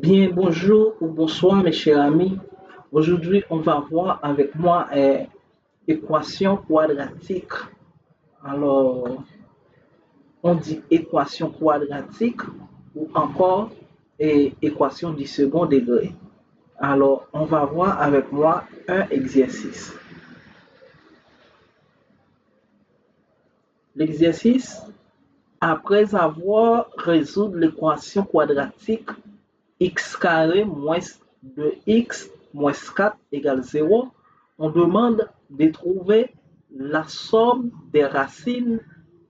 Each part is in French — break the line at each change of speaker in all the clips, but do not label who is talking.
Bien, bonjour ou bonsoir mes chers amis. Aujourd'hui, on va voir avec moi équation quadratique. Alors, on dit équation quadratique ou encore équation du second degré. Alors, on va voir avec moi un exercice. L'exercice, après avoir résolu l'équation quadratique x carré moins 2x moins 4 égale 0, on demande de trouver la somme des racines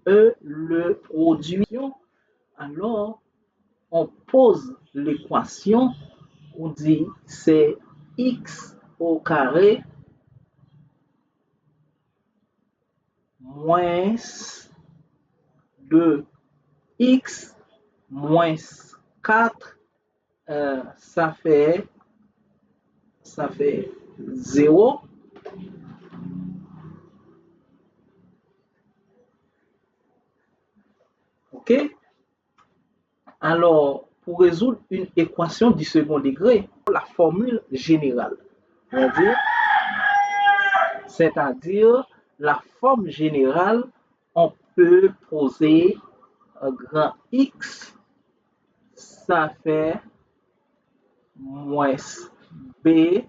et le produit. Alors, on pose l'équation, on dit c'est x au carré moins 2x moins 4, ça fait 0. OK? Alors, pour résoudre une équation du second degré, la formule générale, c'est-à-dire la forme générale, on peut poser un grand X, ça fait moins B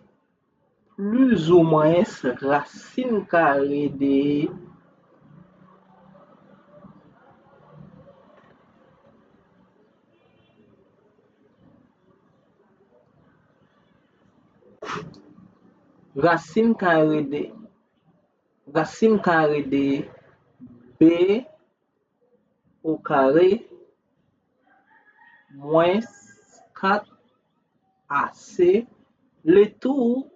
plus ou moins racine carrée de racine carrée de B au carré moins 4AC, le tout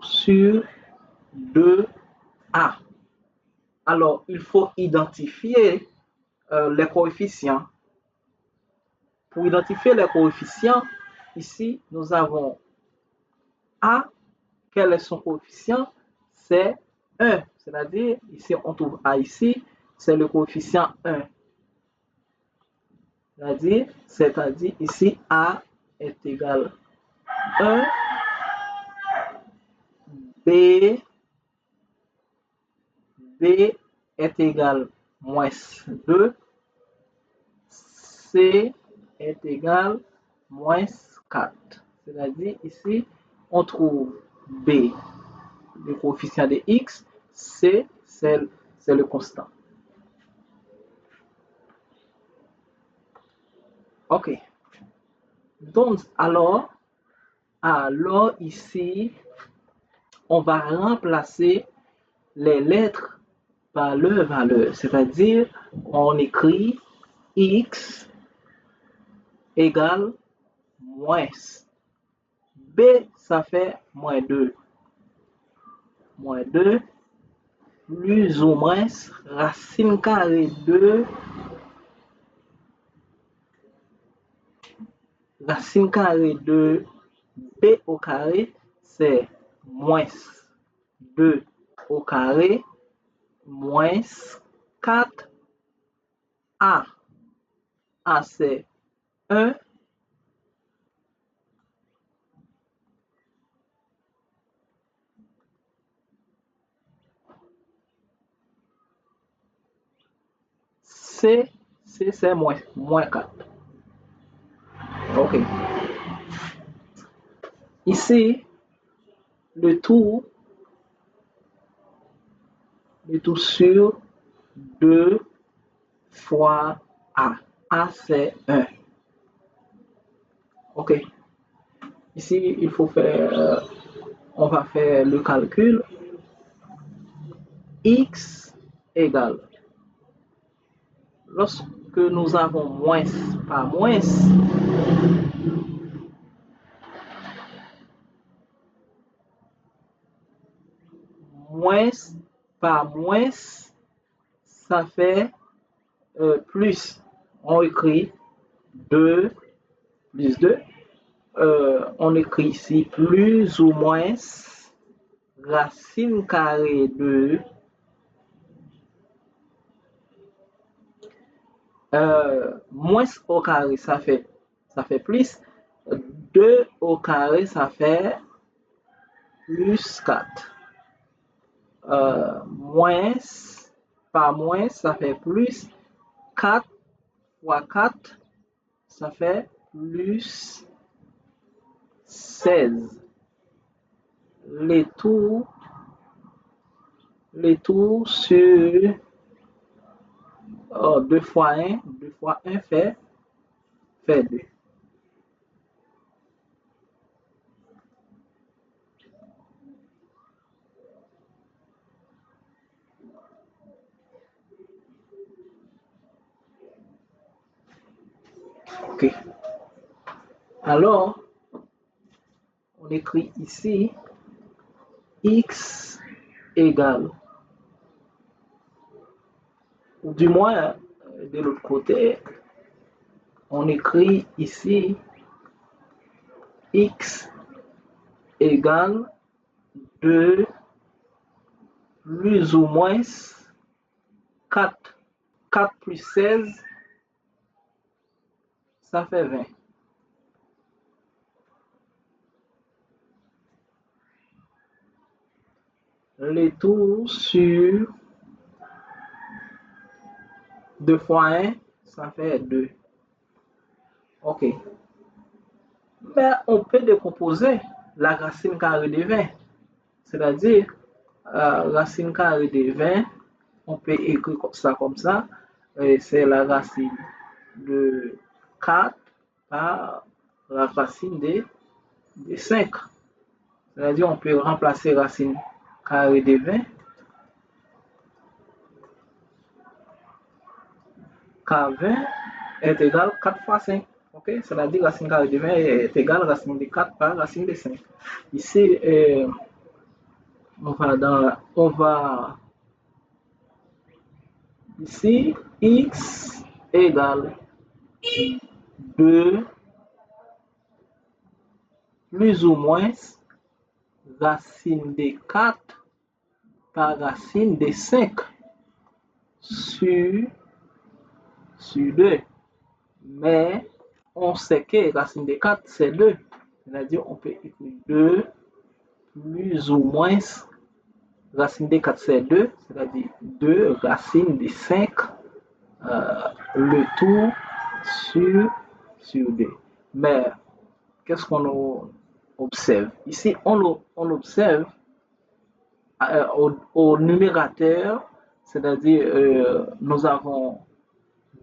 sur 2A. Alors, il faut identifier les coefficients. Pour identifier les coefficients, ici, nous avons A. Quel est son coefficient? C'est 1. C'est-à-dire, ici, on trouve A ici, c'est le coefficient 1. C'est-à-dire, ici, A est égal à 1, B est égal à moins 2, C est égal à moins 4. C'est-à-dire, ici, on trouve B, le coefficient de X, C, c'est le constant. OK. Donc, alors ici, on va remplacer les lettres par leur valeur. C'est-à-dire, on écrit X égale moins. B, ça fait moins 2. Moins 2 plus ou moins racine carrée de B au carré, c'est moins 2 au carré moins 4A. A, c'est 1. C, c'est moins 4. OK. Ici, le tout sur 2 fois A. A, c'est 1. OK. Ici, on va faire le calcul. X égale, lorsque nous avons moins par moins, moins par moins, ça fait plus. On écrit 2 plus 2. On écrit ici plus ou moins racine carrée de Moins au carré, ça fait plus. 2 au carré, ça fait plus 4. Moins, par moins, ça fait plus. 4 fois 4, ça fait plus 16. Les tout, les tout sur 2 fois 1, 2 fois 1 fait 2. OK. Alors, on écrit ici x égale, ou du moins, de l'autre côté, on écrit ici x égale 2 plus ou moins 4. 4 plus 16, ça fait 20. Les tout sur 2 fois 1, ça fait 2. OK. Mais on peut décomposer la racine carrée de 20. C'est-à-dire, racine carrée de 20, on peut écrire ça comme ça. C'est la racine de 4 par la racine de 5. C'est-à-dire, on peut remplacer racine carrée de 20 car 20 est égal à 4 fois 5. Okay? C'est-à-dire racine carrée de 20 est égale à racine de 4 par racine de 5. Ici, on va ici, x égale 2 plus ou moins racine de 4 par racine de 5 sur, sur 2. Mais on sait que racine de 4, c'est 2. C'est-à-dire qu'on peut écrire 2 plus ou moins racine de 4, c'est 2. C'est-à-dire 2 racine de 5, le tout sur 2. Mais qu'est-ce qu'on observe? Ici, on observe au numérateur, c'est-à-dire nous avons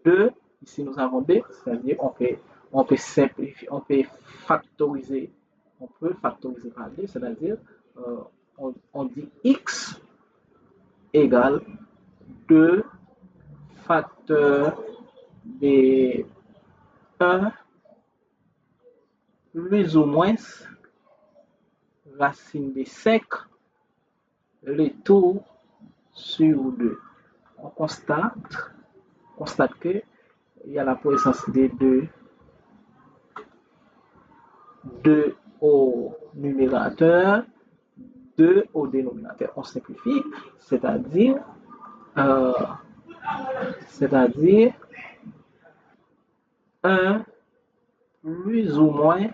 2, ici nous avons 2, c'est-à-dire on peut simplifier, on peut factoriser par 2, c'est-à-dire on dit x égale 2 facteurs de 1 plus ou moins racine de 5, le tout sur 2. On constate que il y a la présence de 2 au numérateur, 2 au dénominateur. On simplifie, c'est-à-dire euh, 1 plus ou moins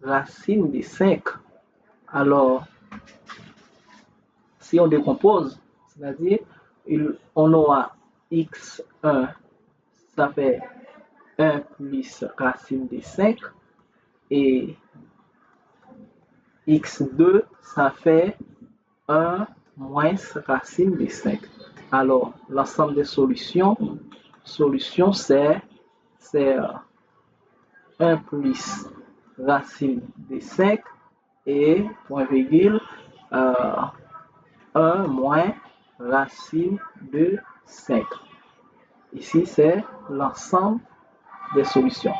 racine de 5. Alors, si on décompose, c'est-à-dire on aura x1, ça fait 1 plus racine de 5, et x2, ça fait 1 moins racine de 5. Alors, l'ensemble des solutions c'est 1 plus racine de 5 et point virgule 1 moins racine de 5. Ici, c'est l'ensemble des solutions.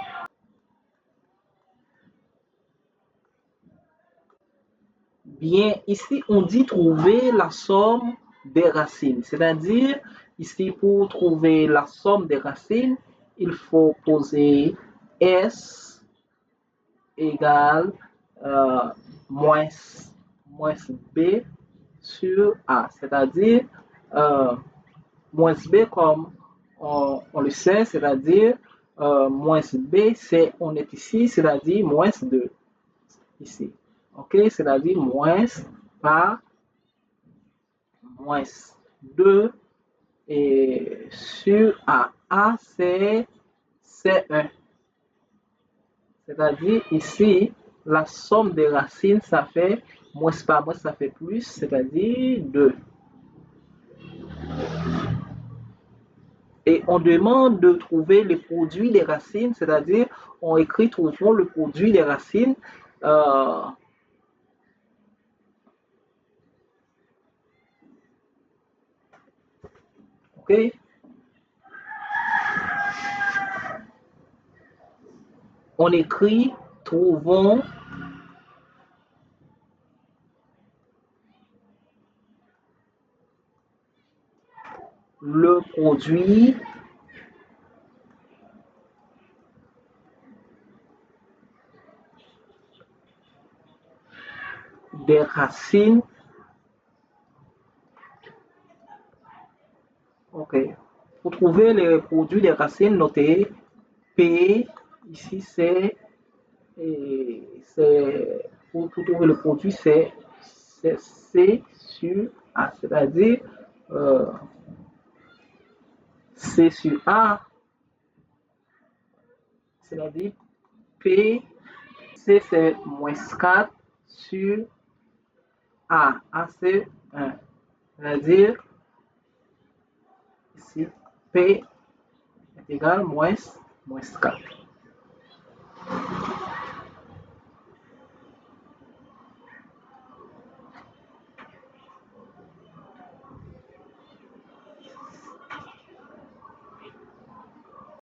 Bien, ici, on dit trouver la somme des racines. C'est-à-dire, ici, pour trouver la somme des racines, il faut poser S égale euh, moins, moins B sur A. C'est-à-dire, moins B comme on le sait, c'est-à-dire moins B, on est ici, c'est-à-dire moins 2 ici. OK, c'est-à-dire moins par moins 2 et sur A. A, c'est 1. C'est-à-dire ici, la somme des racines, ça fait moins par moins, ça fait plus, c'est-à-dire 2. Et on demande de trouver le produit des racines, c'est-à-dire on écrit trouvons le produit des racines. Euh, ok, on écrit trouvons le produit des racines. Ok. Pour trouver le produit des racines, notez P. Ici, pour trouver le produit, c'est C sur A, c'est-à-dire euh, C sur A, c'est-à-dire P, C c'est moins 4 sur A, A c'est 1, c'est-à-dire ici P est égal à moins 4.